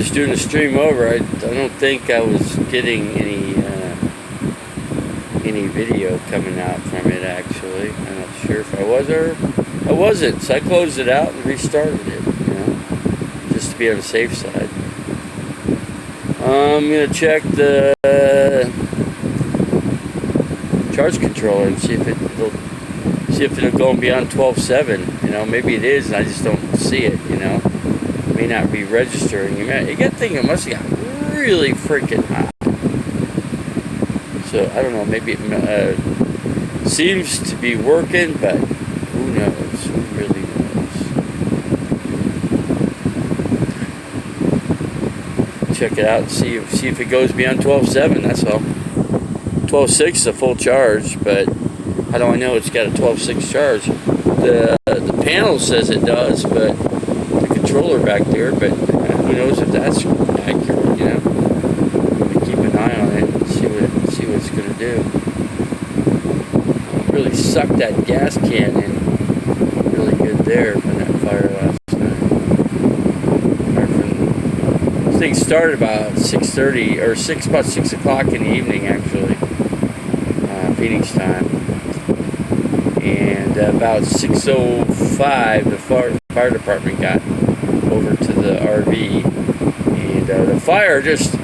was doing the stream over, I don't think I was getting any video coming out from it actually. I'm not sure if I was or I wasn't, so I closed it out and restarted it, you know, just to be on the safe side. I'm gonna check the charge controller and see if it'll go beyond 12.7. You know, maybe it is, and I just don't see it. You know, it may not be registering. You got to think it must have got really freaking hot. So I don't know. Maybe it seems to be working, but who knows? Who really knows? Check it out and see if it goes beyond 12.7. That's all. 12.6 is a full charge, but how do I know it's got a 12.6 charge? The panel says it does, but the controller back there, but who knows if that's accurate, you know? I'm gonna keep an eye on it and see what it's gonna do. It really sucked that gas can in really good there from that fire last night. This thing started about 6:30 or about 6 o'clock in the evening actually. Phoenix time, and about 6:05 the fire department got over to the RV, and the fire just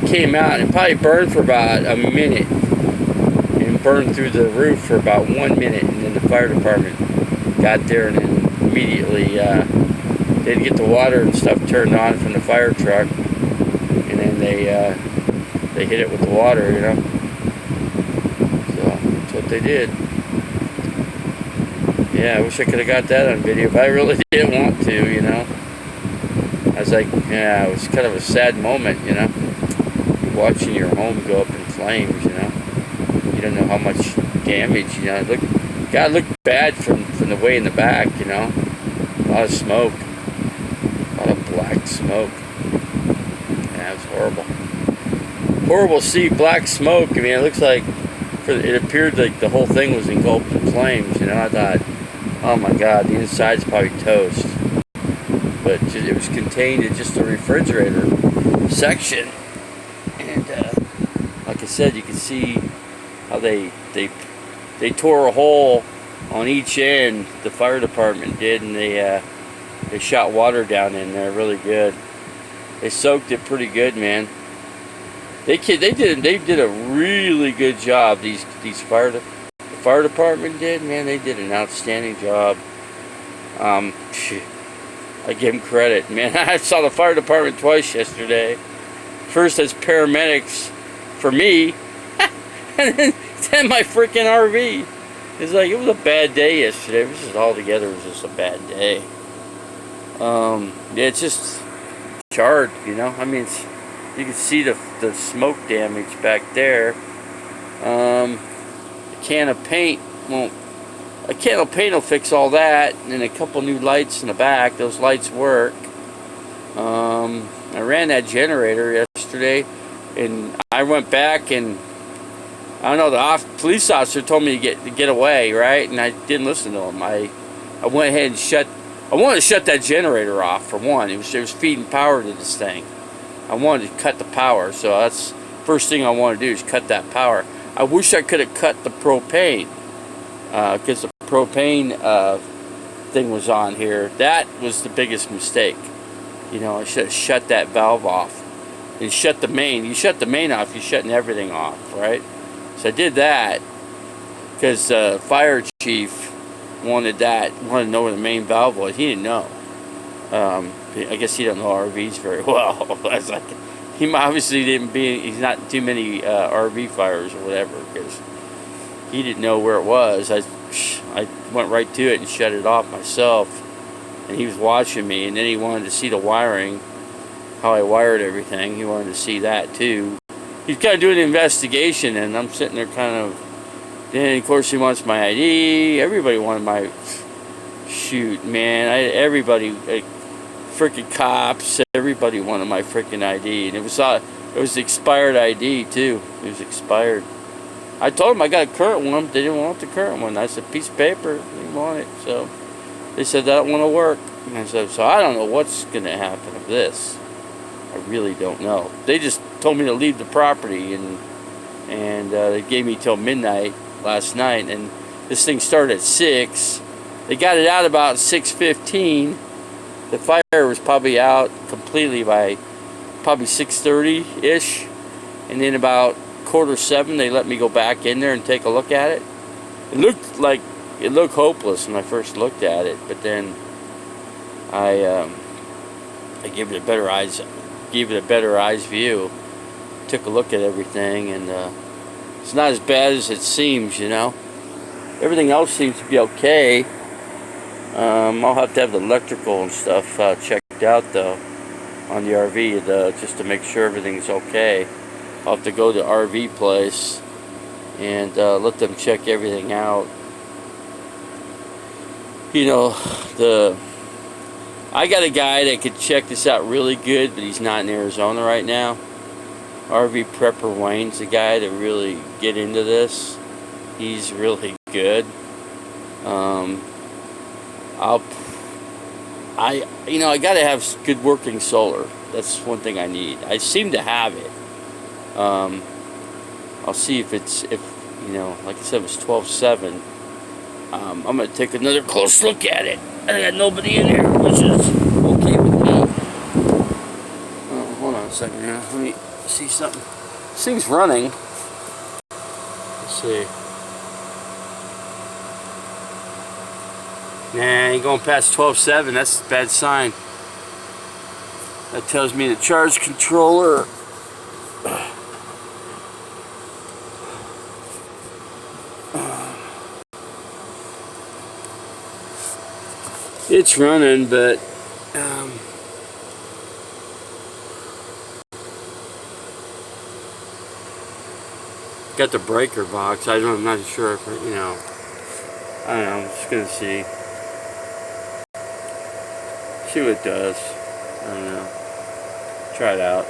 came out and probably burned for about a minute and burned through the roof for about 1 minute, and then the fire department got there and then immediately they'd get the water and stuff turned on from the fire truck, and then they hit it with the water, you know. They did. Yeah, I wish I could have got that on video, but I really didn't want to, you know. I was like, yeah, it was kind of a sad moment, you know. Watching your home go up in flames, you know. You don't know how much damage, you know. God looked bad from the way in the back, you know. A lot of smoke. A lot of black smoke. Yeah, it was horrible. Horrible to see black smoke. I mean, it looks like it appeared like the whole thing was engulfed in flames, you know. I thought, oh my God, the inside's probably toast. But it was contained in just the refrigerator section. And like I said, you can see how they tore a hole on each end, the fire department did, and they shot water down in there really good. They soaked it pretty good, man. They did a really good job. The fire department did, man. They did an outstanding job. I give them credit, man. I saw the fire department twice yesterday. First as paramedics for me, and then my freaking RV. It's like it was a bad day yesterday. It was just altogether. It was just a bad day. Yeah, it's just charred, you know. I mean, you can see the smoke damage back there. A can of paint will fix all that, and a couple new lights in the back. Those lights work. I ran that generator yesterday, and I went back and I don't know. The police officer told me to get away, right? And I didn't listen to him. I went ahead and I wanted to shut that generator off for one. It was feeding power to this thing. I wanted to cut the power, so that's the first thing I want to do is cut that power. I wish I could have cut the propane, because the propane thing was on here. That was the biggest mistake. You know, I should have shut that valve off and shut the main. You shut the main off, you're shutting everything off, right? So I did that because the fire chief wanted to know where the main valve was. He didn't know. I guess he doesn't know RVs very well. I was like, he's not too many RV fires or whatever, because he didn't know where it was. I went right to it and shut it off myself, and he was watching me, and then he wanted to see the wiring, how I wired everything. He wanted to see that too. He's kind of doing an investigation, and I'm sitting there kind of, then of course he wants my ID. Everybody wanted my, shoot, man, everybody, freaking cops, everybody wanted my freaking ID, and it was expired ID too. It was expired. I told them I got a current one. They didn't want the current one. I said, piece of paper, they didn't want it. So they said that don't want to work. And I said, so I don't know what's going to happen with this. I really don't know. They just told me to leave the property, and they gave me till midnight last night, and this thing started at 6. They got it out about 6:15. The fire was probably out completely by probably 6:30-ish, and then about 6:45 they let me go back in there and take a look at it. It looked hopeless when I first looked at it, but then I gave it a better eyes view. Took a look at everything, and it's not as bad as it seems, you know. Everything else seems to be okay. I'll have to have the electrical and stuff checked out though on the RV just to make sure everything's okay. I'll have to go to the RV place and let them check everything out. You know, I got a guy that could check this out really good, but he's not in Arizona right now. RV Prepper Wayne's the guy to really get into this. He's really good. I gotta have good working solar. That's one thing I need. I seem to have it. I'll see if you know, like I said, it was 12/7. I'm gonna take another close look at it. I got nobody in here, which is okay with me. Oh, hold on a second here. Let me see something. This thing's running. Let's see. Nah, ain't going past 12/7. That's a bad sign. That tells me the charge controller. It's running, but got the breaker box. I'm not sure if, you know, I don't know, I'm just gonna see what it does. I don't know. Try it out.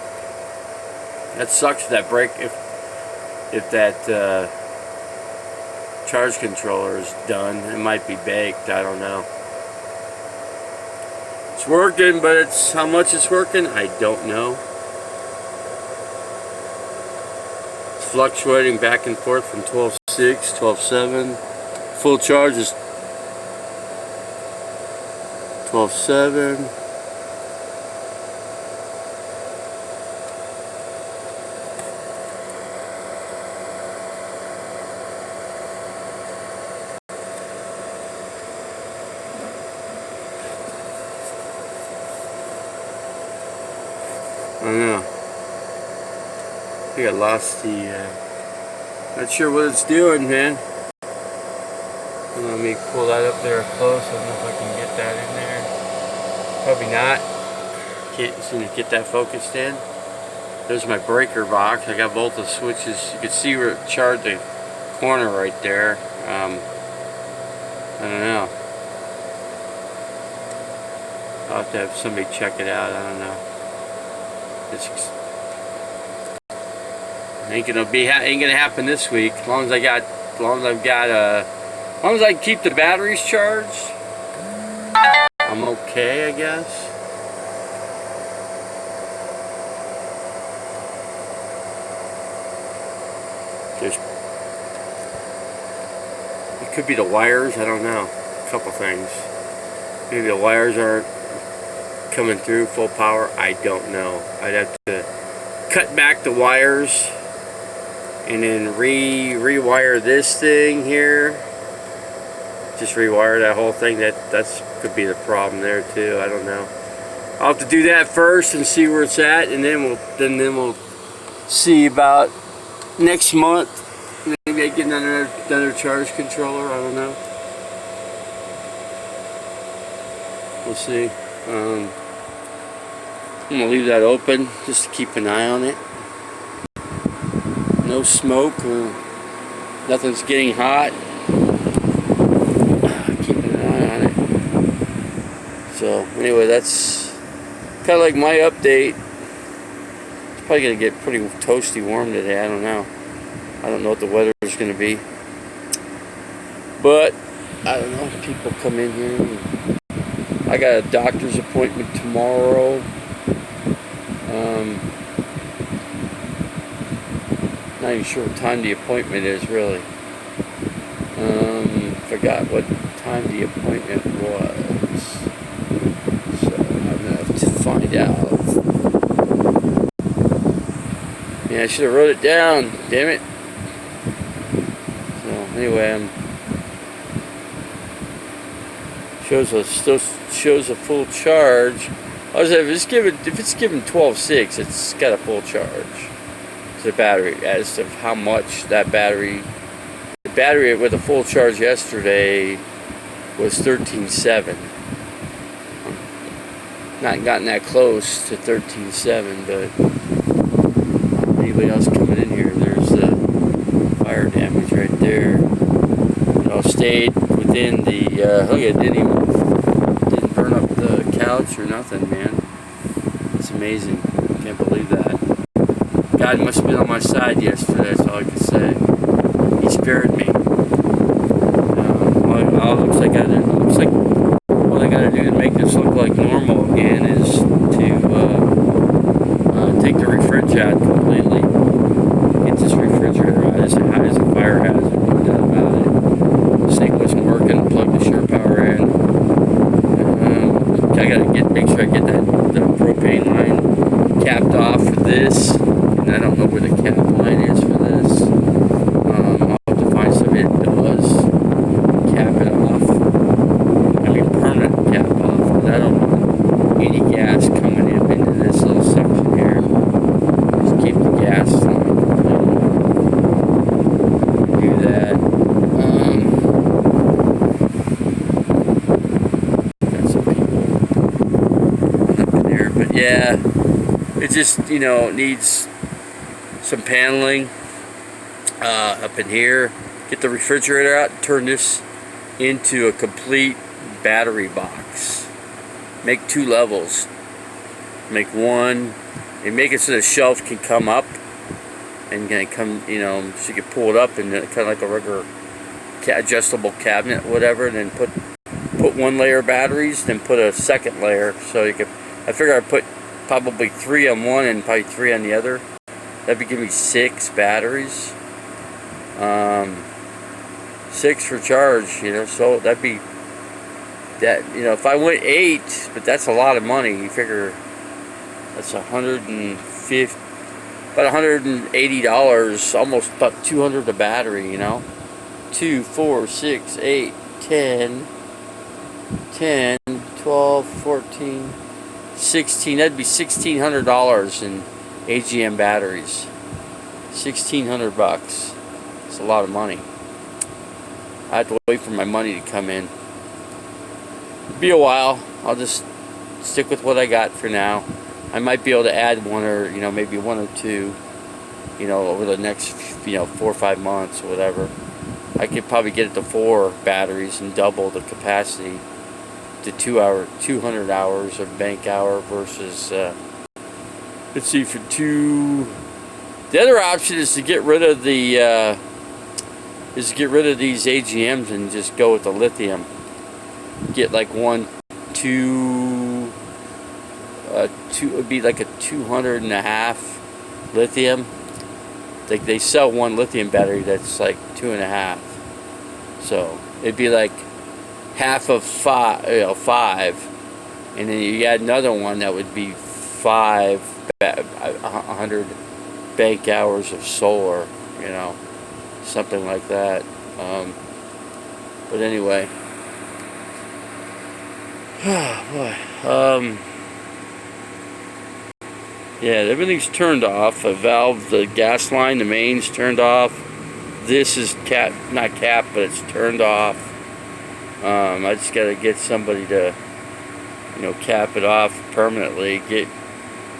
That sucks, that break, if that charge controller is done. It might be baked, I don't know. It's working, but it's how much it's working, I don't know. It's fluctuating back and forth from 12.6, 12.7. Full charge is 12.7. I don't know. I think I lost the, not sure what it's doing, man. Let me pull that up there close. I don't know if I can get that in there. Probably not. Can't seem to get that focused in. There's my breaker box. I got both the switches. You can see where it charged the corner right there. I don't know. I'll have to have somebody check it out. I don't know. It's ain't gonna happen this week. As long as I keep the batteries charged, I'm okay, I guess. It could be the wires, I don't know. A couple things. Maybe the wires aren't coming through full power, I don't know. I'd have to cut back the wires and then rewire this thing here. Just rewire that whole thing. That's could be the problem there too. I don't know. I'll have to do that first and see where it's at, and then we'll see about next month. Maybe I get another charge controller. I don't know. We'll see. I'm gonna leave that open just to keep an eye on it. No smoke or nothing's getting hot. Keeping an eye on it. So anyway, that's kind of like my update. It's probably gonna get pretty toasty warm today. I don't know. I don't know what the weather is gonna be. But I don't know. People come in here. I got a doctor's appointment tomorrow. Not even sure what time the appointment is, really. Forgot what time the appointment was. So I'm gonna have to find out. Yeah, I should have wrote it down. Damn it. So anyway, still shows a full charge. I was if it's given 12.6, it's got a full charge. The battery, as to how much that battery. The battery with a full charge yesterday was 13.7. Not gotten that close to 13.7, but anybody else coming in here? There's the fire damage right there. It all stayed within the. Look, it didn't burn up the couch or nothing, man. It's amazing. Can't believe that. God must have been on my side yesterday. That's all I can say. He spared me. Looks like what I gotta do to make this look like normal again is to take the refrigerator out completely. Get this refrigerator out. It's a fire hazard, no doubt about it. This thing wasn't working. Plug the shore power in. I gotta make sure I get the propane line capped off for this. And I don't know where the cap line is for this. I'll have to find some it does cap it off. I mean permanent cap off, because I don't want any gas coming into this little section here. Just keep the gas line complete. Do that. Got some people up in there, but yeah, it just needs some paneling up in here. Get the refrigerator out and turn this into a complete battery box. Make 2 levels. Make one and make it so the shelf can come up and come, so you can pull it up and kind of like a regular adjustable cabinet, whatever. And then put 1 layer of batteries, then put a second layer. So you could. I figure I'd put probably 3 on one and probably 3 on the other. That'd be giving me 6 batteries. 6 for charge, so that'd be that, if I went 8, but that's a lot of money. You figure that's about $180, almost about $200 a battery, 2, 4, 6, 8, 10, 12, 14, 16, that'd be $1,600 in AGM batteries. $1,600. It's a lot of money. I have to wait for my money to come in. It'll be a while. I'll just stick with what I got for now. I might be able to add 1 or maybe 1 or 2, over the next 4 or 5 months or whatever. I could probably get it to 4 batteries and double the capacity to 200 hours of bank hour versus. Let's see, for 2. The other option is to get rid of these AGMs and just go with the lithium. Get like 2 would be like a 200.5 lithium. Like they sell 1 lithium battery that's like 2.5. So it'd be like half of 5, and then you add another one that would be 100 bank hours of solar, something like that. But anyway, boy, yeah, everything's turned off. A valve, the gas line, the main's turned off. This is not capped, but it's turned off. I just gotta get somebody to, cap it off permanently.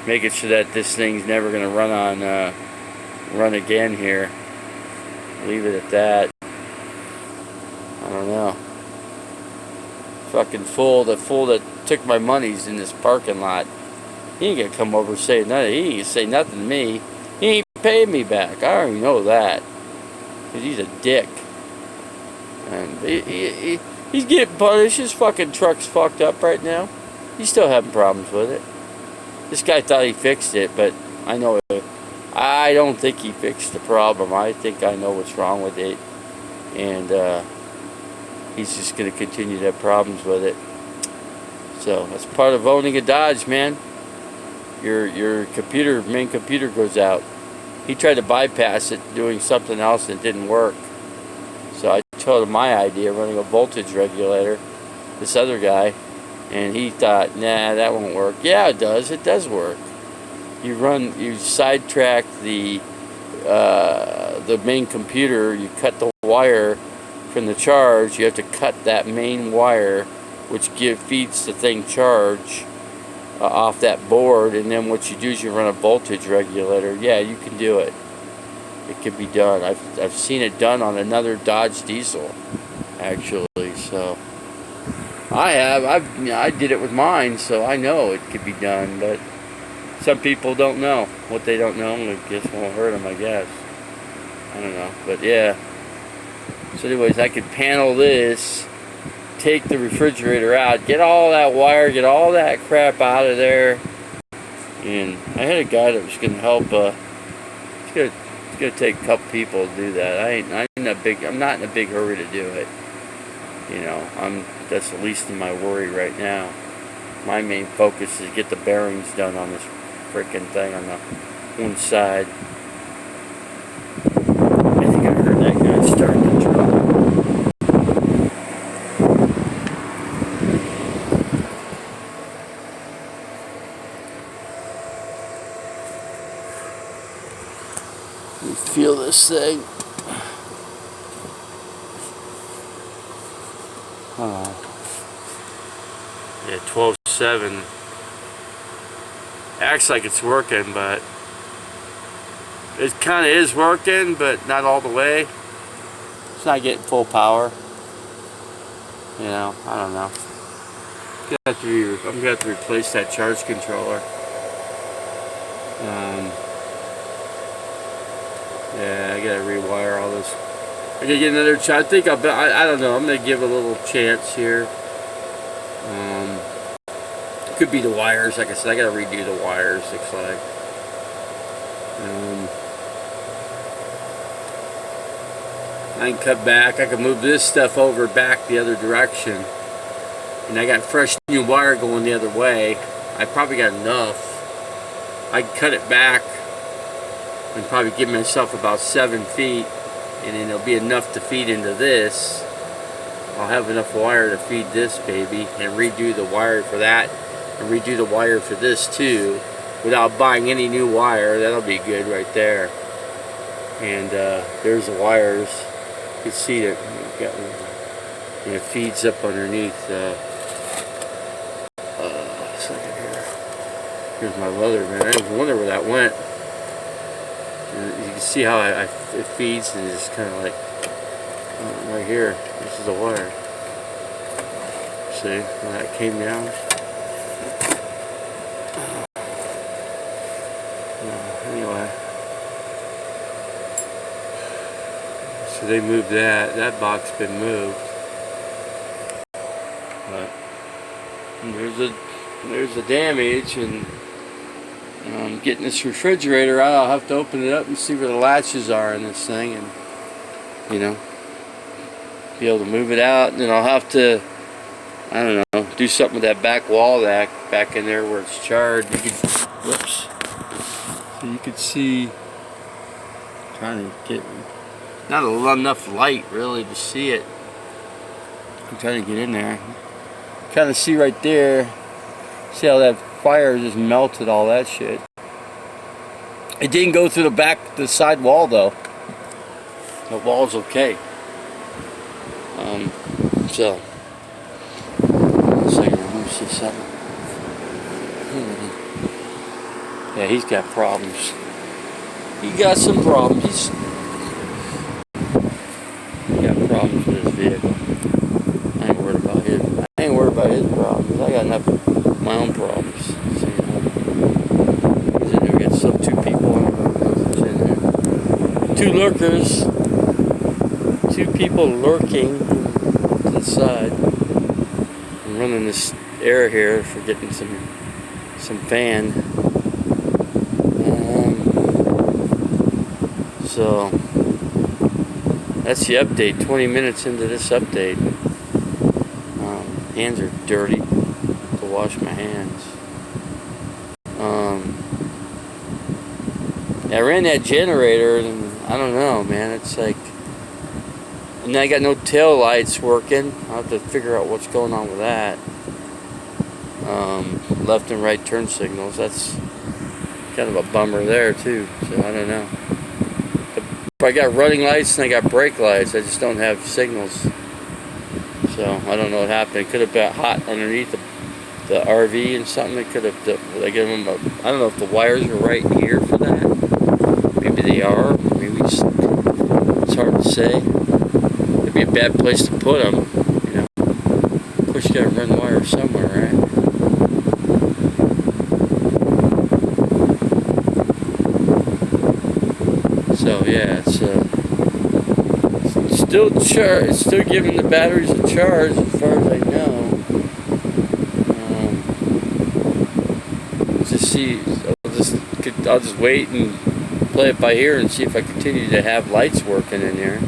Make it so that this thing's never gonna run again here. Leave it at that. I don't know. Fucking fool that took my money's in this parking lot. He ain't gonna come over and say nothing. He ain't gonna say nothing to me. He ain't paying me back. I already know that. 'Cause he's a dick. And he's getting punished. His fucking truck's fucked up right now. He's still having problems with it. This guy thought he fixed it, but I know it. I don't think he fixed the problem. I think I know what's wrong with it, and he's just going to continue to have problems with it. So that's part of owning a Dodge, man. Your main computer goes out. He tried to bypass it doing something else and it didn't work. So I told him my idea, running a voltage regulator, this other guy, and he thought, nah, that won't work. Yeah, it does. It does work. You sidetrack the main computer, you cut the wire from the charge, you have to cut that main wire, which feeds the thing charge off that board, and then what you do is you run a voltage regulator. Yeah, you can do it. It can be done. I've seen it done on another Dodge diesel, actually. So I did it with mine, so I know it could be done. But some people don't know. What they don't know, I guess, won't hurt them, I guess. I don't know, but yeah. So anyways, I could panel this, take the refrigerator out, get all that wire, get all that crap out of there. And I had a guy that was going to help. It's going to take a couple people to do that. I'm not in a big hurry to do it. You know, that's the least of my worry right now. My main focus is to get the bearings done on this freaking thing on the one side. I think I heard that guy starting to drop. You feel this thing. Yeah, 12.7. Acts like it's working, but it kind of is working, but not all the way. It's not getting full power. You know, I don't know. I'm gonna have to replace that charge controller. Yeah, I gotta rewire all this. I gotta get another charge. I think I don't know. I'm gonna give it a little chance here. Could be the wires. Like I said, I gotta redo the wires. Looks like. I can cut back. I can move this stuff over back the other direction, and I got fresh new wire going the other way. I probably got enough. I can cut it back and probably give myself about 7 feet, and then it'll be enough to feed into this. I'll have enough wire to feed this baby, and redo the wire for that, and redo the wire for this too, without buying any new wire. That'll be good right there. And there's the wires. You can see that it feeds up underneath. Second here. Here's my leather, man. I was wondering where that went. And you can see how it feeds, and it's kind of like right here. This is the wire. See how that came down? Anyway, so they moved that. That box been moved. But there's the damage, and getting this refrigerator out. I'll have to open it up and see where the latches are in this thing, and you know, be able to move it out. And then I'll have to, I don't know, do something with that back wall back in there where it's charred. You could, whoops. So you could see, trying to get not enough light really to see it. I'm trying to get in there. Kind of see right there. See how that fire just melted all that shit. It didn't go through the side wall though. The wall's okay. So let's see something. Yeah, he's got problems. He got some problems. He got problems with his vehicle. I ain't worried about him. I ain't worried about his problems. I got enough of my own problems. See, he's in there. We got some 2 people. I don't know who's in there. 2 lurkers. 2 people lurking to the side. I'm running this air here for getting some fan. So that's the update. 20 minutes into this update. Hands are dirty. To wash my hands. I ran that generator, and I don't know, man. It's like, and I got no tail lights working. I'll have to figure out what's going on with that. Left and right turn signals. That's kind of a bummer there too. So I don't know. I got running lights and I got brake lights. I just don't have signals. So I don't know what happened. It could have been hot underneath the RV and something. It could have. I give them. I don't know if the wires are right here for that. Maybe they are. Maybe it's hard to say. It'd be a bad place to put them. You know. Of course, you got to run wires somewhere, right? So yeah, it's still giving the batteries a charge as far as I know. I'll just wait and play it by ear and see if I continue to have lights working in there.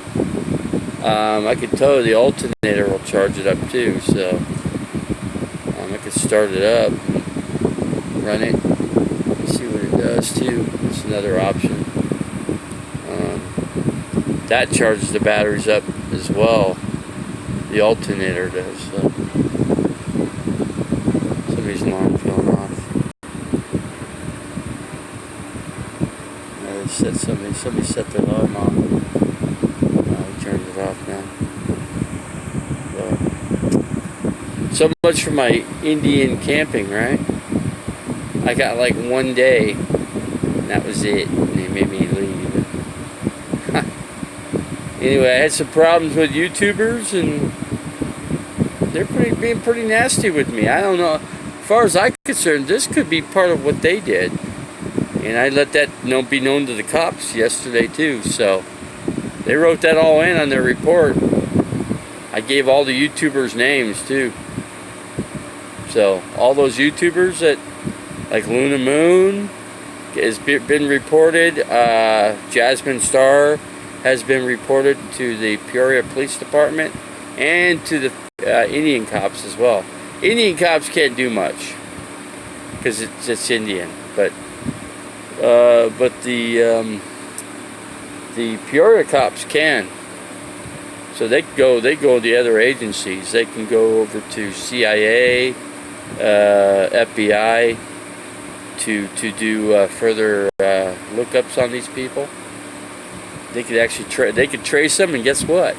I could tell the alternator will charge it up too, so I could start it up, run it, see what it does too. It's another option. That charges the batteries up as well. The alternator does. So. Somebody's alarm's going off. Somebody set the alarm on. He turned it off now. So much for my Indian camping, right? I got like one day, and that was it. And they made me leave. Anyway, I had some problems with YouTubers, and they're being pretty nasty with me. I don't know. As far as I'm concerned, this could be part of what they did. And I let that be known to the cops yesterday, too. So they wrote that all in on their report. I gave all the YouTubers names, too. So all those YouTubers that, like Luna Moon, has been reported. Jasmine Star has been reported to the Peoria Police Department and to the Indian cops as well. Indian cops can't do much because it's Indian, but the Peoria cops can. So they go to the other agencies. They can go over to CIA, FBI to do further lookups on these people. They could actually they could trace them, and guess what?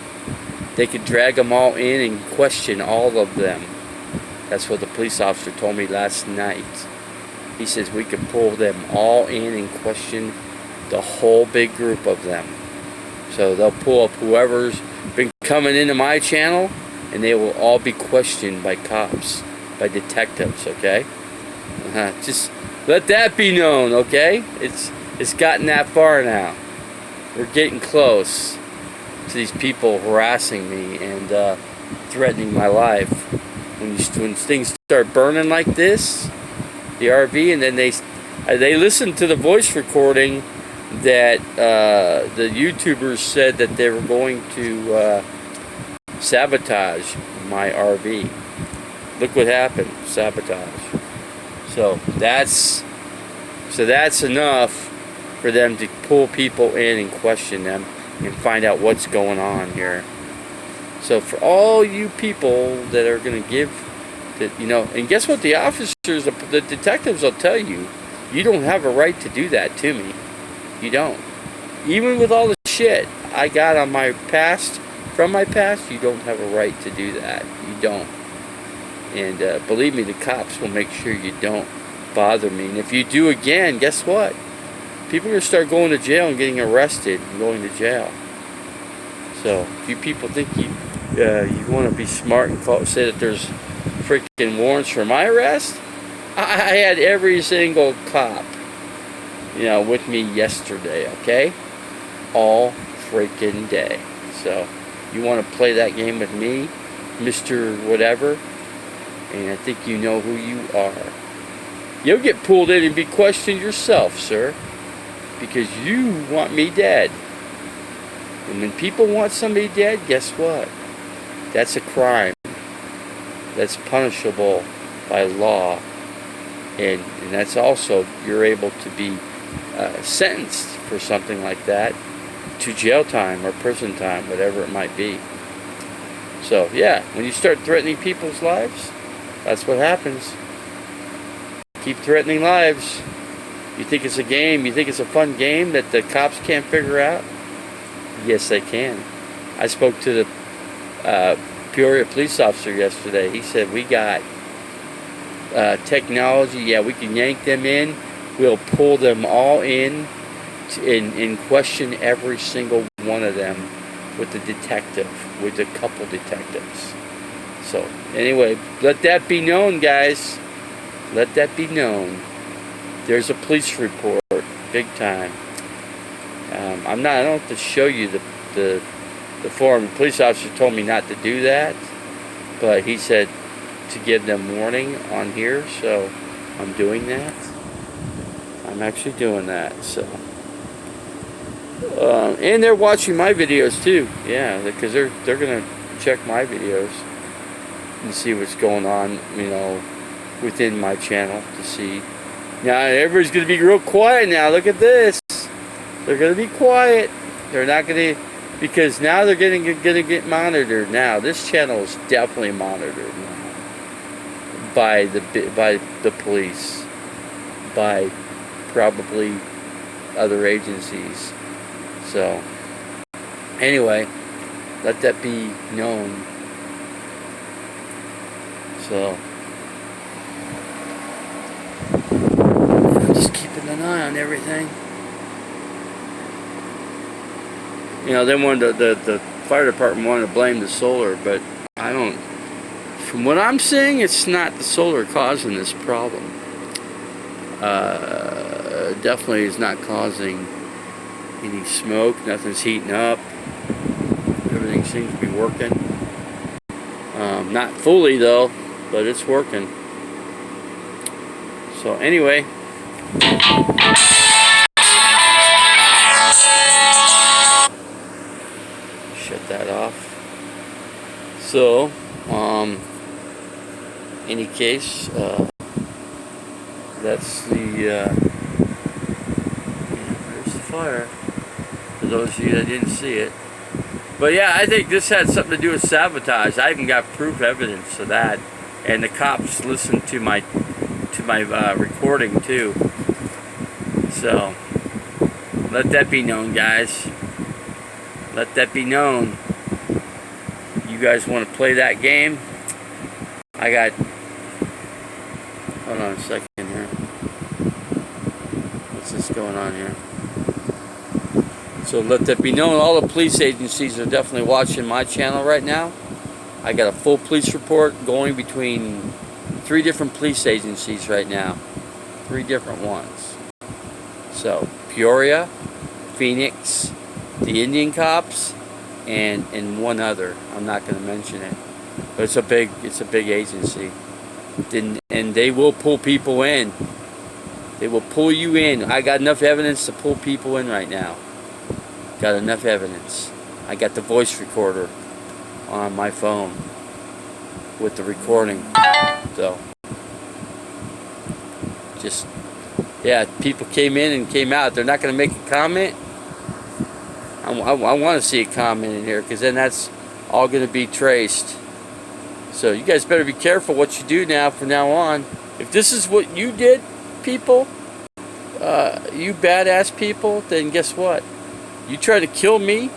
They could drag them all in and question all of them. That's what the police officer told me last night. He says we could pull them all in and question the whole big group of them. So they'll pull up whoever's been coming into my channel, and they will all be questioned by cops, by detectives, okay? Just let that be known, okay? It's gotten that far now. We're getting close to these people harassing me and threatening my life. When things start burning like this, the RV, and then they listened to the voice recording that the YouTubers said that they were going to sabotage my RV. Look what happened, sabotage. So that's enough for them to pull people in and question them and find out what's going on here. So for all you people that are going to give, that, you know, and guess what? The officers, the detectives will tell you, you don't have a right to do that to me. You don't. Even with all the shit I got on my past, from my past, you don't have a right to do that. You don't. And believe me, the cops will make sure you don't bother me. And if you do again, guess what? People are going to start going to jail and getting arrested and going to jail. So if you people think you want to be smart and say that there's freaking warrants for my arrest, I had every single cop, with me yesterday, okay? All freaking day. So you want to play that game with me, Mr. Whatever, and I think you know who you are. You'll get pulled in and be questioned yourself, sir, because you want me dead. And when people want somebody dead, guess what? That's a crime. That's punishable by law. And that's also, you're able to be sentenced for something like that to jail time or prison time, whatever it might be. So, yeah, when you start threatening people's lives, that's what happens. Keep threatening lives. You think it's a game, you think it's a fun game that the cops can't figure out? Yes, they can. I spoke to the Peoria police officer yesterday. He said, we got technology. Yeah, we can yank them in. We'll pull them all in and question every single one of them with the detective, with a couple detectives. So, anyway, let that be known, guys. Let that be known. There's a police report, big time. I don't have to show you the form. The police officer told me not to do that, but he said to give them warning on here, so I'm doing that. I'm actually doing that. So, and they're watching my videos too. Yeah, because they're gonna check my videos and see what's going on, within my channel to see. Now everybody's gonna be real quiet now. Look at this. They're gonna be quiet. They're not gonna, because now they're gonna get monitored. Now this channel is definitely monitored now by the police, by probably other agencies. So anyway, let that be known. So I'm just keeping an eye on everything. They wanted the fire department wanted to blame the solar, but I don't. From what I'm seeing, it's not the solar causing this problem. Definitely is not causing any smoke. Nothing's heating up. Everything seems to be working. Not fully though, but it's working. So anyway. Shut that off. So, any case, that's there's the fire, for those of you that didn't see it. But yeah, I think this had something to do with sabotage. I even got proof evidence of that, and the cops listened to my recording too. So let that be known, guys. Let that be known. You guys want to play that game? I got. Hold on a second here. What's this going on here? So let that be known. All the police agencies are definitely watching my channel right now. I got a full police report going between 3 different police agencies right now. 3 different ones. So Peoria, Phoenix, the Indian cops, and one other. I'm not going to mention it, but it's a big agency. And they will pull people in. They will pull you in. I got enough evidence to pull people in right now. Got enough evidence. I got the voice recorder on my phone with the recording. So, just, yeah, people came in and came out. They're not going to make a comment. I want to see a comment in here, because then that's all going to be traced. So you guys better be careful what you do now from now on. If this is what you did, people, you badass people, then guess what? You try to kill me,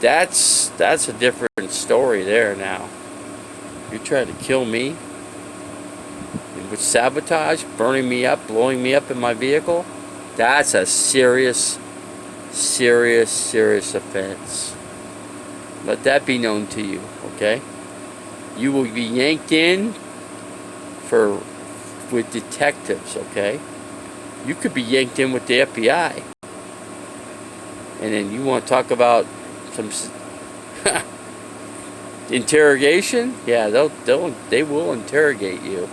that's a different story there now. You try to kill me with sabotage, burning me up, blowing me up in my vehicle, that's a serious offense. Let that be known to you, okay? You will be yanked in with detectives, okay? You could be yanked in with the FBI. And then you want to talk about some interrogation? Yeah, they will interrogate you,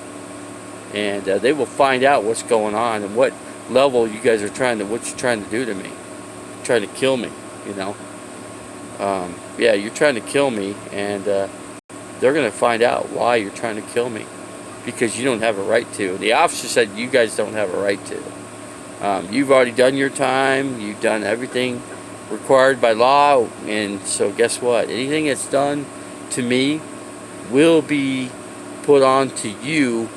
and they will find out what's going on and what level you guys are what you're trying to do to me, trying to kill me, Yeah, you're trying to kill me, and they're going to find out why you're trying to kill me, because you don't have a right to. The officer said you guys don't have a right to. You've already done your time. You've done everything required by law, and so guess what? Anything that's done to me will be put on to you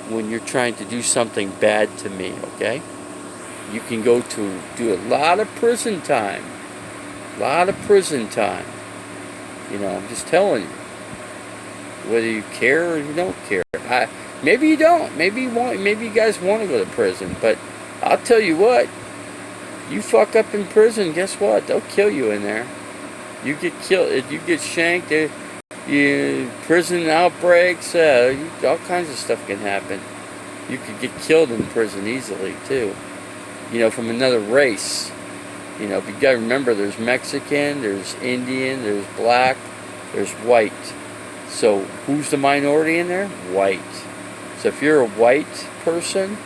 when you're trying to do something bad to me, okay? You can go to do a lot of prison time. A lot of prison time. You know, I'm just telling you. Whether you care or you don't care. Maybe you don't. Maybe you guys want to go to prison. But I'll tell you what. You fuck up in prison, guess what? They'll kill you in there. You get killed. If you get shanked, prison outbreaks, all kinds of stuff can happen. You could get killed in prison easily, too. You know, from another race. You know, but you gotta remember, there's Mexican, there's Indian, there's black, there's white. So who's the minority in there? White. So if you're a white person,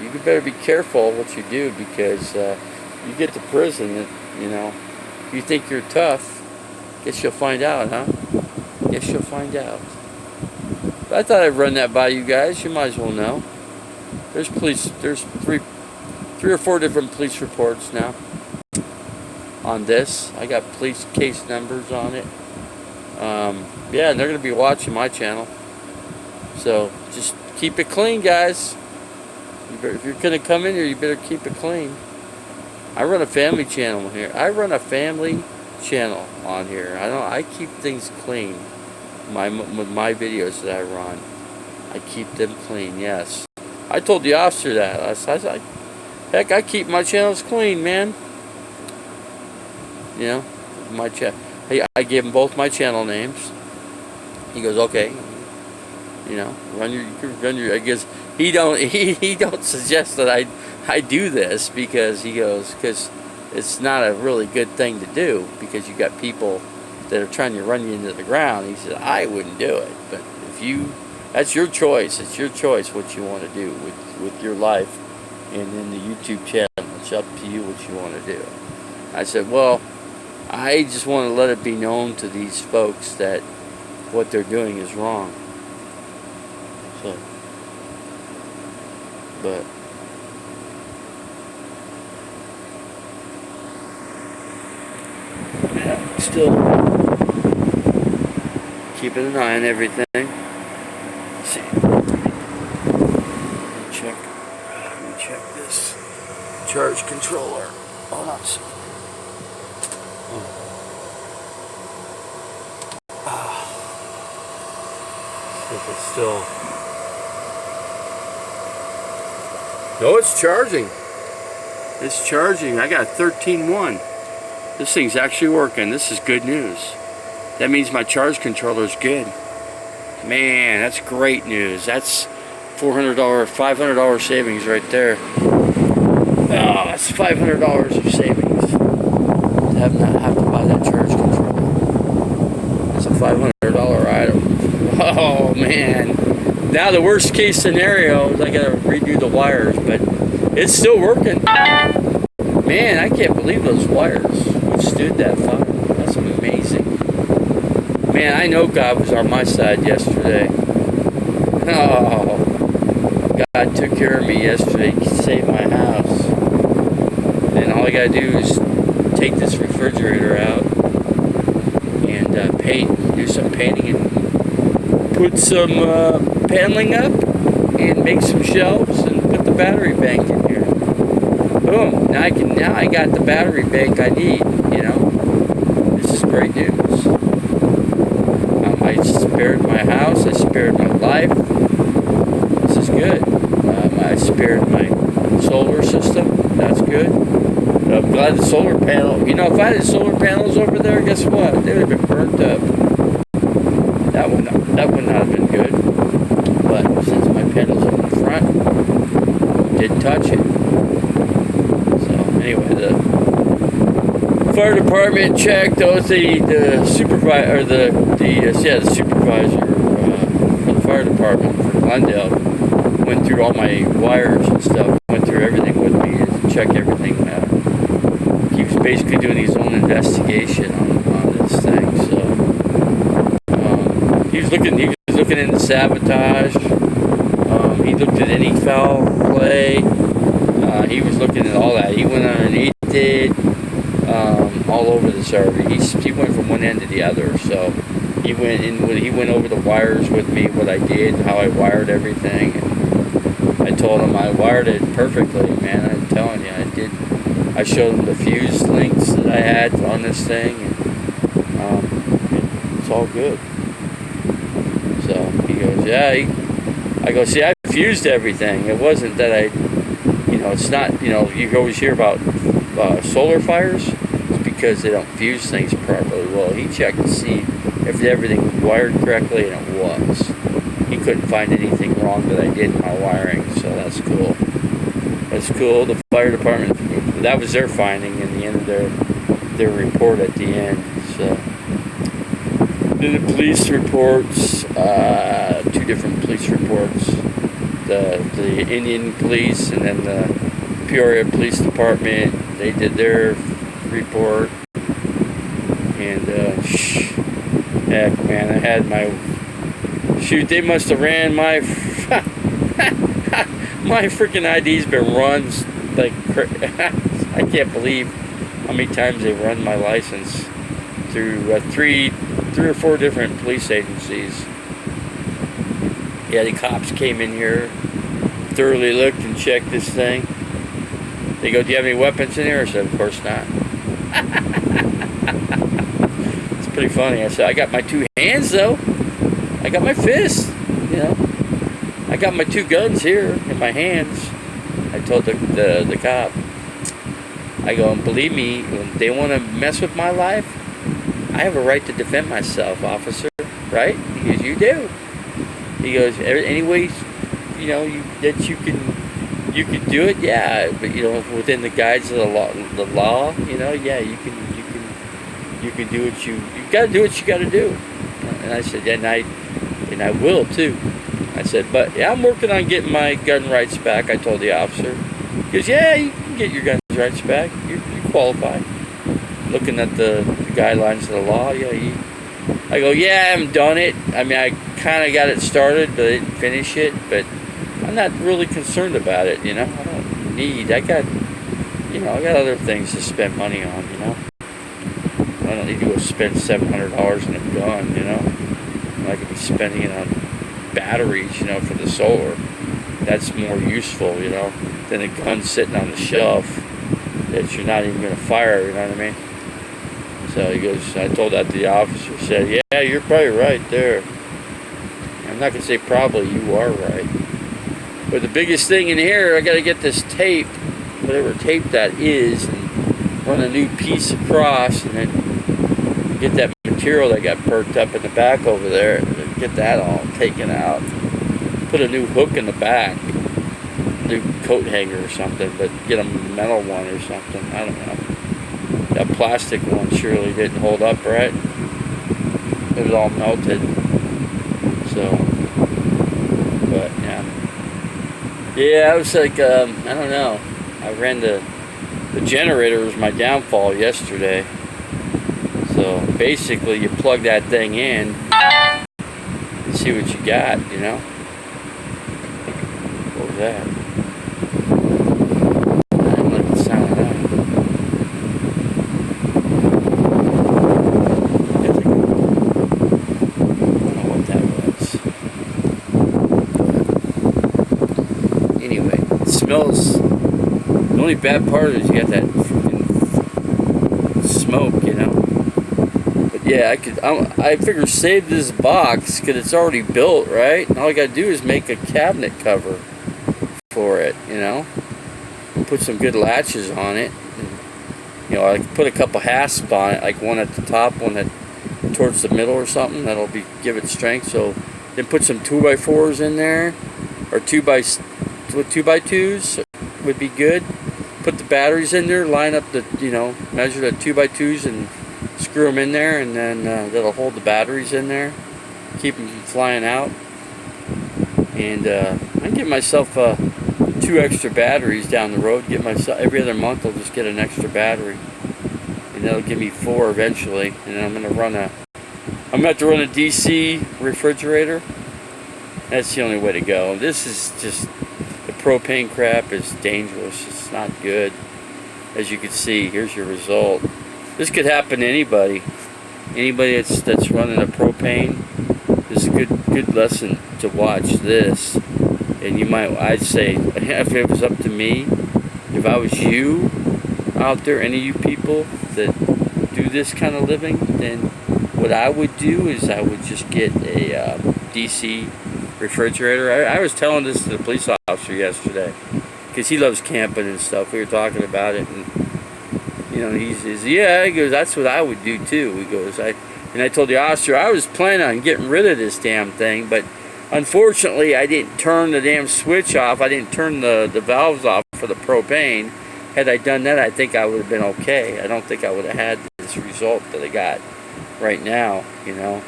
you better be careful what you do, because you get to prison, you know, you think you're tough. Guess you'll find out, huh? Guess you'll find out. But I thought I'd run that by you guys. You might as well know. There's three or four different police reports now on this. I got police case numbers on it. Yeah, and they're going to be watching my channel. So just keep it clean, guys. If you're going to come in here, you better keep it clean. I run a family channel here. I run a family channel on here. I keep things clean. With my videos that I run, I keep them clean. Yes, I told the officer that. I was like, heck, I keep my channels clean, man. You know, my I gave him both my channel names. He goes, okay. You know, run your. I guess he don't suggest that I do this, because he goes, because it's not a really good thing to do, because you got people that are trying to run you into the ground. He said, I wouldn't do it, but if you, that's your choice. It's your choice what you want to do with your life and in the YouTube channel. It's up to you what you want to do. I said, well, I just want to let it be known to these folks that what they're doing is wrong. So, but yeah, still keeping an eye on everything. Let's see. Let me check this charge controller. Hold on a second. If it's still. No, it's charging. It's charging. I got 13.1. This thing's actually working. This is good news. That means my charge controller is good. Man, that's great news. That's $400, $500 savings right there. Oh, that's $500 of savings. Not have to buy that charge controller. It's a $500 item. Oh man. Now the worst case scenario is I gotta redo the wires, but it's still working. Man, I can't believe those wires withstood that fire. That's amazing. Man, I know God was on my side yesterday. Oh, God took care of me yesterday. He saved my house. And all I gotta do is take this refrigerator out and paint, do some painting, and put some paneling up, and make some shelves, and put the battery bank in here. Boom! Now I got the battery bank I need. You know, this is great news. I spared my house. I spared my life. This is good. I spared my solar system. That's good. I'm glad the solar panel. You know, if I had solar panels over there, guess what? They would have been burnt up. That would not have been good. But since my panels are in the front, didn't touch it. So anyway, the fire department checked. The supervisor, or the supervisor for the fire department for Glendale went through all my wires and stuff. Went through everything with me to check everything. He was basically doing his own investigation on looking into sabotage. He looked at any foul play. He was looking at all that. He went underneath it, all over this RV. He went from one end to the other. So he went over the wires with me, what I did, how I wired everything. And I told him I wired it perfectly, man. I'm telling you, I did. I showed him the fuse links that I had on this thing, and it's all good. So he goes, yeah. I go, see, I fused everything. It wasn't that it's not, you always hear about solar fires. It's because they don't fuse things properly. Well, he checked to see if everything was wired correctly, and it was. He couldn't find anything wrong that I did in my wiring, so that's cool. That's cool. The fire department, that was their finding in the end of their report at the end. So then the police reports, 2 different police reports. The Indian police and then the Peoria Police Department, they did their report. And heck, man, I had they must have ran my my freaking ID's been run like I can't believe how many times they run my license through 3 or 4 different police agencies. Yeah, the cops came in here, thoroughly looked and checked this thing. They go, do you have any weapons in here? I said, of course not. It's pretty funny. I said, I got my 2 hands though. I got my fists, I got my 2 guns here in my hands. I told the cop, I go, and believe me, when they want to mess with my life, I have a right to defend myself, officer, right? He goes, you do. He goes, any ways, that you can do it, yeah, but within the guides of the law, yeah, you can do what you got to do what you got to do. And I said, and I will too. I said, but yeah, I'm working on getting my gun rights back. I told the officer. He goes, yeah, you can get your gun rights back. You qualify. Looking at the guidelines of the law, yeah. I go, yeah, I haven't done it. I mean, I kind of got it started, but I didn't finish it. But I'm not really concerned about it, I don't need. I got other things to spend money on, I don't need to go spend $700 on a gun, I could be spending it on batteries, for the solar. That's more useful, than a gun sitting on the shelf that you're not even going to fire, you know what I mean? So he goes, I told that to the officer, said, yeah, you're probably right there. I'm not going to say probably, you are right. But the biggest thing in here, I got to get this tape, whatever tape that is, and run a new piece across, and then get that material that got perked up in the back over there, and get that all taken out. Put a new hook in the back, new coat hanger or something, but get a metal one or something, I don't know. That plastic one surely didn't hold up right. It was all melted. So, but yeah, I was like, I don't know. I ran the generator was my downfall yesterday. So basically, you plug that thing in and see what you got. What was that? I don't like the sound of that. Smells. The only bad part is you got that freaking smoke, But yeah, I figure save this box because it's already built, right? And all I got to do is make a cabinet cover for it, Put some good latches on it. And, I could put a couple hasps on it, like one at the top, one towards the middle or something. That'll give it strength. So then put some 2x4s in there, or 2x2s would be good. Put the batteries in there, line up measure the 2x2s and screw them in there, and then that'll hold the batteries in there, keep them from flying out. And I get myself 2 extra batteries down the road. Get myself every other month. I'll just get an extra battery, and that'll give me 4 eventually. And then I'm gonna run I'm going to have to run a DC refrigerator. That's the only way to go. This is just, the propane crap is dangerous. It's not good. As you can see, here's your result. This could happen to anybody. Anybody that's running a propane. This is a good lesson to watch this. And you might, I'd say, if it was up to me, if I was you out there, any of you people that do this kind of living, then what I would do is I would just get a DC refrigerator. I was telling this to the police officer yesterday because he loves camping and stuff. We were talking about it, and you know, he says, yeah, he goes, that's what I would do too. He goes, and I told the officer I was planning on getting rid of this damn thing, but unfortunately I didn't turn the damn switch off. I didn't turn the valves off for the propane. Had I done that, I think I would have been okay. I don't think I would have had this result that I got right now, you know.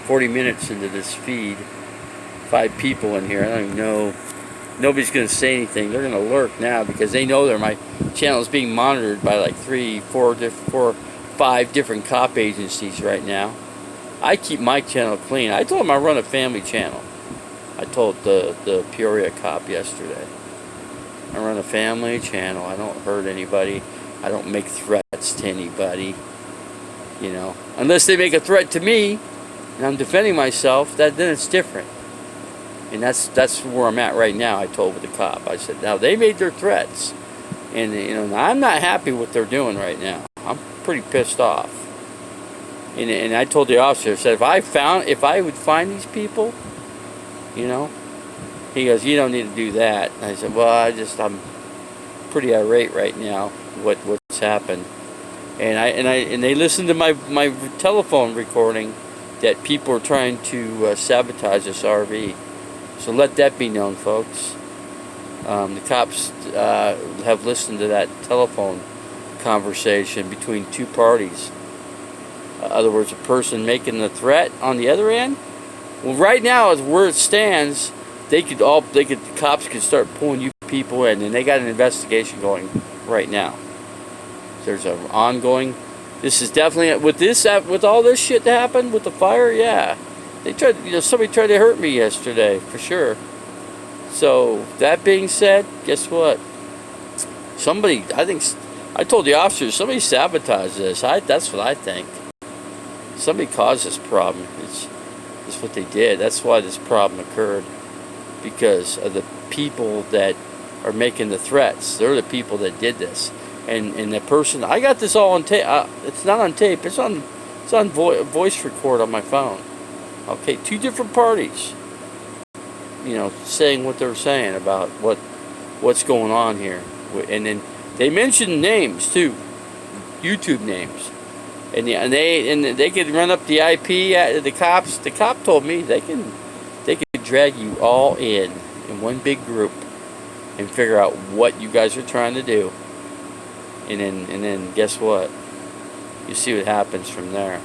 40 minutes into this feed, 5 people in here. I don't even know. Nobody's going to say anything. They're going to lurk now because they know my channel is being monitored by like 3, 4, 5 different cop agencies right now. I keep my channel clean. I told them I run a family channel. I told the Peoria cop yesterday. I run a family channel. I don't hurt anybody. I don't make threats to anybody. You know, unless they make a threat to me and I'm defending myself, then it's different. And that's where I'm at right now. I told the cop. I said, now they made their threats, and you know, I'm not happy with what they're doing right now. I'm pretty pissed off. And I told the officer, I said, if I would find these people, you know, he goes, you don't need to do that. And I said, well, I'm pretty irate right now. What's happened? And they listened to my telephone recording that people are trying to sabotage this RV. So let that be known, folks. The cops have listened to that telephone conversation between 2 parties. In other words, a person making the threat on the other end. Well, right now, as where it stands, the cops could start pulling you people in, and they got an investigation going right now. There's an ongoing. This is definitely with all this shit that happened with the fire. Yeah, they tried. You know, somebody tried to hurt me yesterday for sure. So that being said, guess what? Somebody, I told the officers, somebody sabotaged this. That's what I think. Somebody caused this problem. It's what they did. That's why this problem occurred, because of the people that are making the threats. They're the people that did this. And the person, I got this all on tape. It's not on tape. It's on voice record on my phone. Okay, 2 different parties, you know, saying what they're saying about what's going on here. And then they mentioned names too, YouTube names, and they could run up the IP. The cop told me they could drag you all in one big group and figure out what you guys are trying to do. And then guess what? You see what happens from there.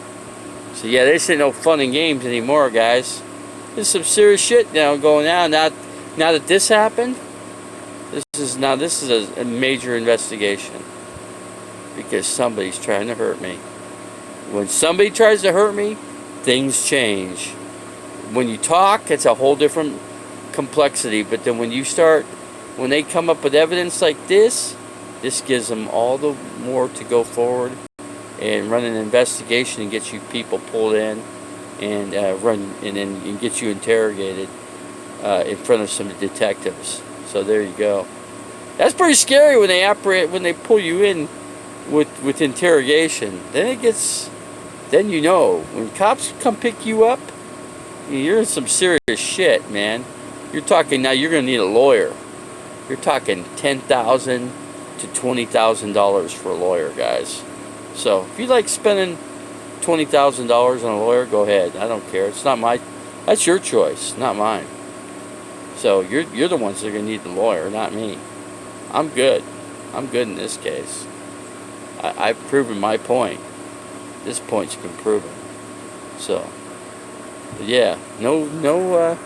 So yeah, this ain't no fun and games anymore, guys. There's some serious shit now going on. Now that this happened, this is a major investigation, because somebody's trying to hurt me. When somebody tries to hurt me, things change. When you talk, it's a whole different complexity. But then when they come up with evidence like this gives them all the more to go forward and run an investigation and get you people pulled in and and get you interrogated in front of some detectives. So there you go. That's pretty scary when they pull you in with interrogation. Then you know, when cops come pick you up, you're in some serious shit, man. You're talking now. You're gonna need a lawyer. You're talking $10,000 to $20,000 for a lawyer, guys. So if you like spending $20,000 on a lawyer, go ahead. I don't care. That's your choice, not mine. So you're the ones that are gonna need the lawyer, not me. I'm good. I'm good in this case. I've proven my point. This point's been proven. So yeah, yeah.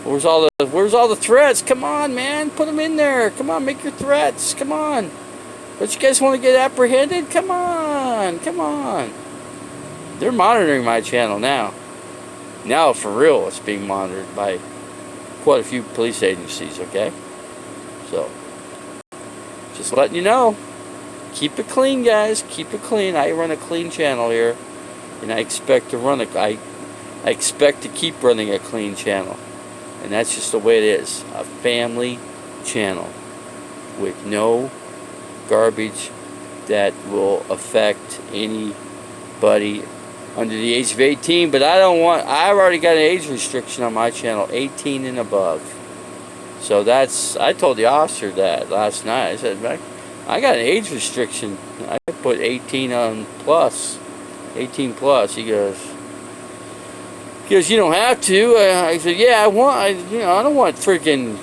Where's all the threats? Come on, man, put them in there. Come on, make your threats. Come on. Don't you guys want to get apprehended? Come on. they're monitoring my channel now. Now, for real, it's being monitored by quite a few police agencies, okay? So, just letting you know. Keep it clean, guys. Keep it clean. I run a clean channel here, and I expect to run I expect to keep running a clean channel. And that's just the way it is. A family channel with no garbage that will affect anybody under the age of 18. But I've already got an age restriction on my channel, 18 and above. So I told the officer that last night. I said, I got an age restriction. I put 18 on plus, 18 plus. He goes, you don't have to. I said, yeah, I don't want freaking,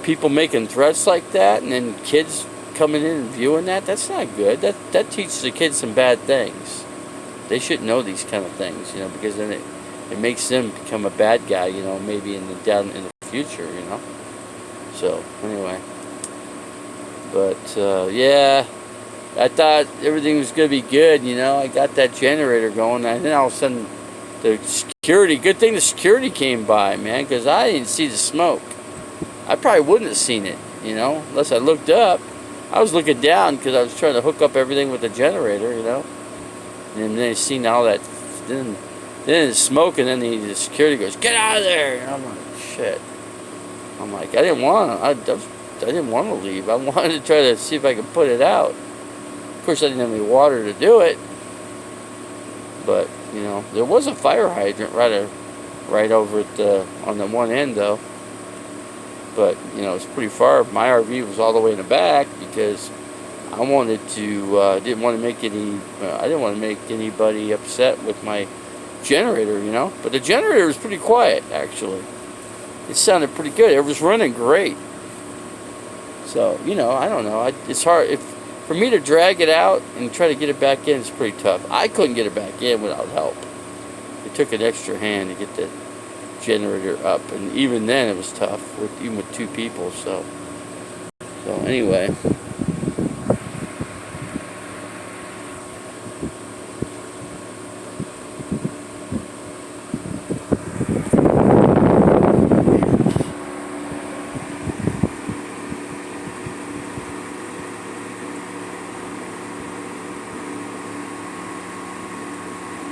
people making threats like that, and then kids coming in and viewing that. That's not good. That teaches the kids some bad things. They should know these kind of things, because then it makes them become a bad guy, maybe in the future, So anyway, but yeah, I thought everything was gonna be good, I got that generator going, and then all of a sudden the security. Good thing the security came by, man, because I didn't see the smoke. I probably wouldn't have seen it, unless I looked up. I was looking down because I was trying to hook up everything with the generator, and then I seen all that. Then it's smoke, and then the security goes, "Get out of there!" And I'm like, "Shit." I'm like, I didn't want to leave. I wanted to try to see if I could put it out. Of course, I didn't have any water to do it. But there was a fire hydrant right over on the one end though. But it's pretty far. My RV was all the way in the back because I wanted to. I didn't want to make anybody upset with my generator, But the generator was pretty quiet actually. It sounded pretty good. It was running great. So, I don't know. It's hard. For me to drag it out and try to get it back in, it's pretty tough. I couldn't get it back in without help. It took an extra hand to get the generator up. And even then, it was tough, even with two people. So anyway.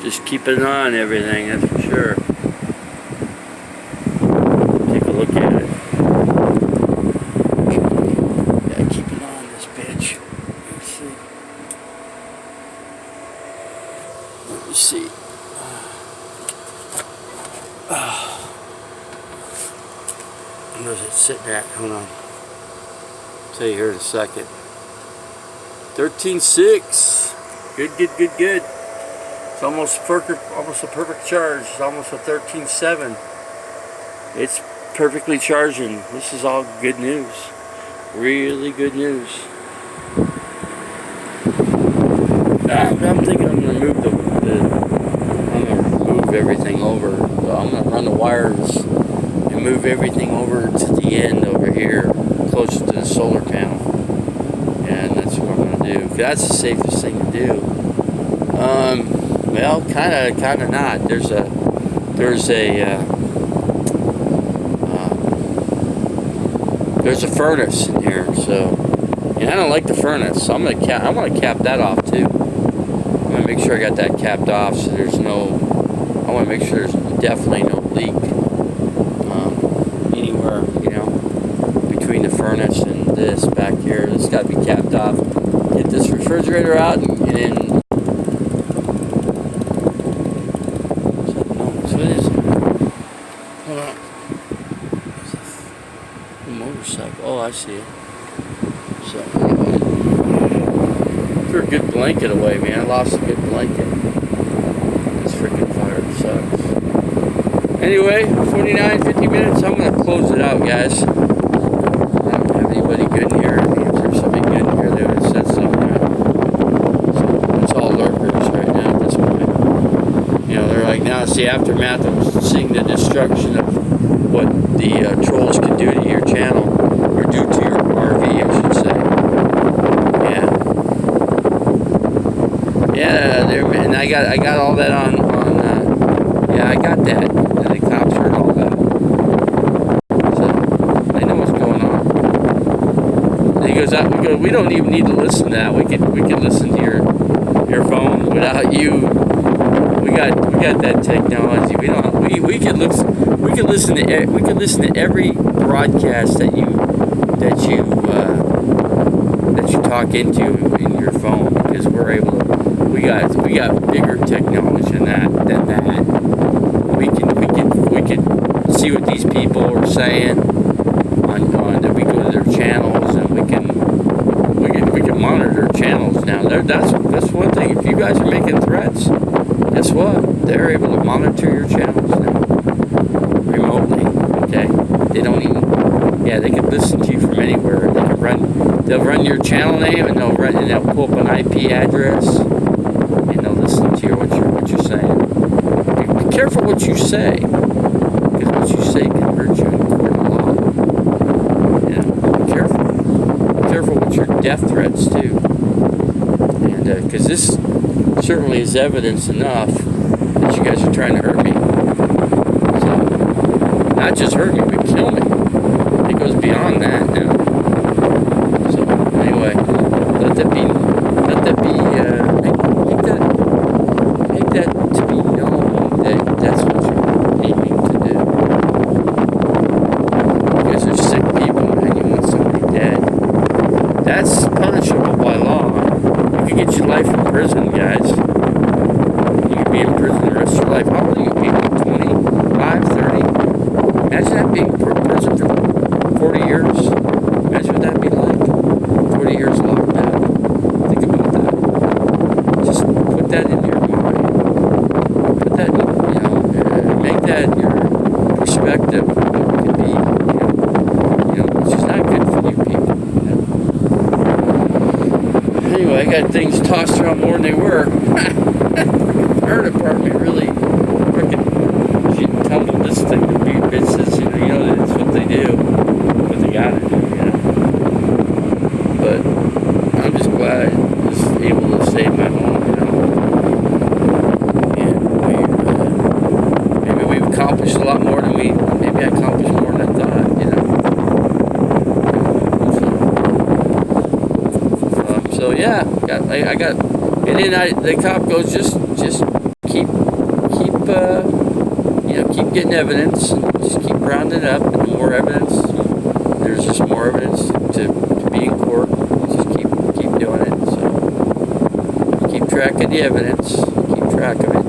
Just keep an eye on everything, that's for sure. Take a look at it. Gotta keep an eye on this bitch. Let me see. Where's it sitting at? Hold on. I'll tell you here in a second. 13.6. Good. It's almost a perfect charge. It's almost a 13.7. It's perfectly charging. This is all good news. Really good news. I'm thinking I'm gonna move everything over. So I'm gonna run the wires and move everything over to the end over here, closer to the solar panel. And that's what I'm gonna do. That's the safest thing to do. Well, kind of not. There's a furnace in here, so, and I don't like the furnace, so I want to cap that off too. I'm gonna make sure I got that capped off, so I want to make sure there's definitely no leak anywhere, between the furnace and this back here. It's got to be capped off. Get this refrigerator out and then. Oh, I see it. So, anyway. Threw a good blanket away, man. I lost a good blanket. This freaking fire sucks. Anyway, 50 minutes. I'm going to close it out, guys. I don't have anybody good in here. If there's somebody good in here, they would have said something. So, it's all lurkers right now at this point. They're like, now it's the aftermath of seeing the destruction of what the trolls can do to your channel. Or due to your RV, I should say. Yeah. And I got all that on yeah, I got that. And the cops heard all that. So they know what's going on. And he goes, we don't even need to listen to that. We can listen to your phone without you. We got that technology. We could listen to every broadcast that you talk into in your phone, because we're able to. We got bigger technology than that. We can see what these people are saying on that. We go to their channels, and we can monitor their channels now. That's one thing. If you guys are making threats, guess what? They're able to monitor your channels now remotely. Okay, they don't even. Yeah, they can listen to you from anywhere. They'll run your channel name, and they'll pull up an IP address, and they'll listen to you what you're saying. Be careful what you say, because what you say can hurt you in court of law. You know, be careful. Be careful with your death threats too, and because this certainly is evidence enough that you guys are trying to hurt me. So, not just hurt me, but kill me. It goes beyond that now. So anyway, let that to be known that that's what you're aiming to do. Because there's sick people and you want somebody dead. That's punishable by law. You can get your life in prison, guys. You can be in prison the rest of your life. How old are you people? 25, 30? Imagine that being in prison for 40 years. Imagine what that'd be like. 40 years locked up. Think about that. Just put that in your mind. Put that, make that your perspective of what it could be. Which is not good for you people. Anyway, I got things tossed around more than they were. Fire department really freaking tumbled this thing to be bitches. That's what they do. What they gotta do, But I'm just glad I was able to save my home, And maybe we've accomplished a lot more than maybe I accomplished more than I thought, So yeah, I got, and then the cop goes, just keep getting evidence, and just keep rounding it up, and the more evidence, there's just more evidence to be in court. Just keep doing it. So keep track of the evidence, keep track of it.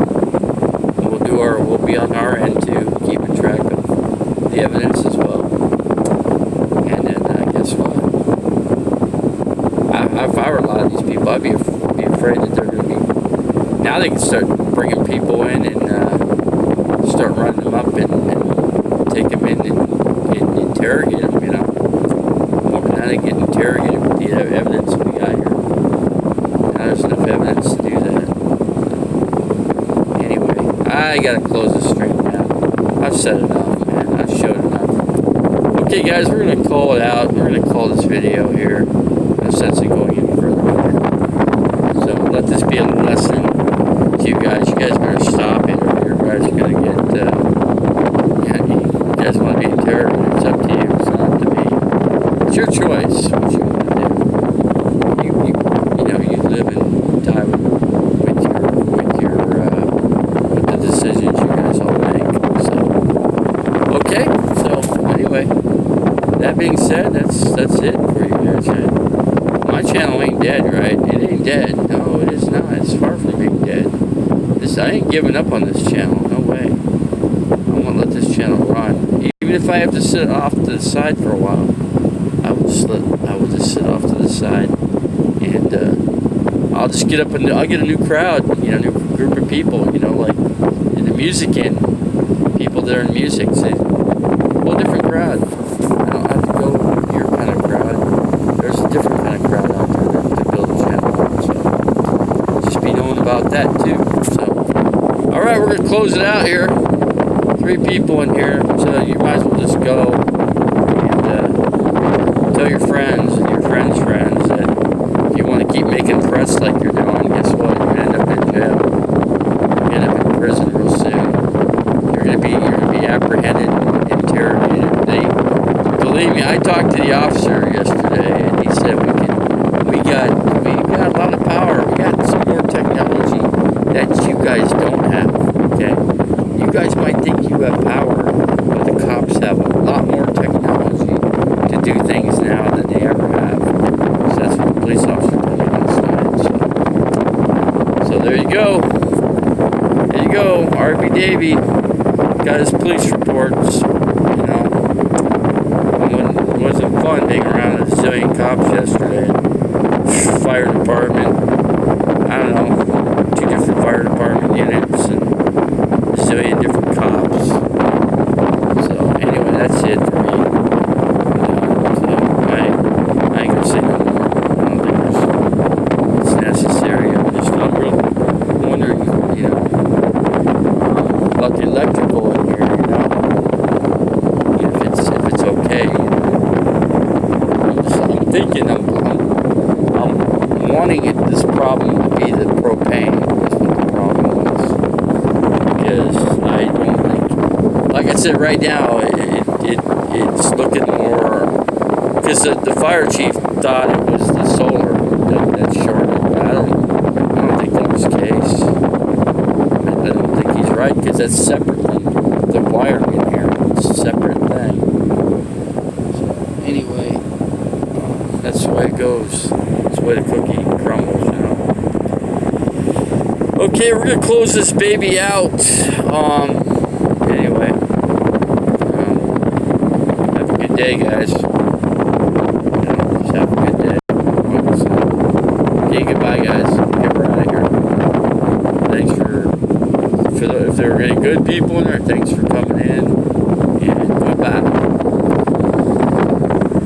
And we'll be on our end too, keeping track of the evidence as well. And then guess what? If I were a lot of these people, I'd be afraid that they're going to be. Now they can start bringing people in and start running them up and take them in and interrogate them. Now they get interrogated with the evidence we got here. Now there's enough evidence to do that. Anyway, I gotta close this stream now. I've said enough, man. I've showed enough. Okay, guys, we're gonna call it out. We're gonna call this video here. No sense in going any further with it. So let this be a lesson to you guys. You guys better stop it, or you guys are gonna get. You guys want to be interrogated? It's up to you. It's not up to me. It's your choice what you want to do. You live and die with the decisions you guys all make. So okay. So anyway, that being said, that's it for you guys. My channel ain't dead, right? It ain't dead. No, it is not. It's far from being dead. I ain't giving up on this channel. No way. I'm gonna let this channel run. Even if I have to sit off to the side for a while, I will just sit off to the side, and I'll just get up and I'll get a new crowd, new group of people, like in the music end, people that are in music. It's a whole different crowd. I don't have to go with your kind of crowd. There's a different kind of crowd out there to build a channel. So just be knowing about that too. So, all right, we're gonna close it out here. 3 people in here, so you might as well just go and tell your friends and your friends' friends that if you want to keep making threats like you're doing, guess what? You're going to end up in jail. I talked to the officer yesterday, and he said we got a lot of power. We got some more technology that you guys don't have. Okay, you guys might think you have power, but the cops have a lot more technology to do things now than they ever have. So that's what the police officer told me last night. So there you go. There you go. RB Davy got his police reports. You know, it wasn't fun being around a zillion cops yesterday. Fire department, I don't know, 2 different fire department units and a zillion different cops. So anyway, that's it for me. So I ain't gonna say no more. I don't think it's necessary. I'm really wondering, you know, about the electrical in here, you know, if it's okay. You know? I'm thinking I'm wanting this problem to be the propane. That's what the problem was. Because I don't think, like I said, right now it's looking more. Because the fire chief thought it was the solar that shorted. But I don't think that was the case. I don't think he's right, because that's separate from the wiring in here. It's a separate thing. So anyway, that's the way it goes. That's the way the cookie crumbles, you know. Okay, we're gonna close this baby out. Anyway, have a good day, guys. You know, just have a good day. Okay, goodbye, guys. Okay, we're out of here. Thanks for if there were any good people in there. Thanks for coming in.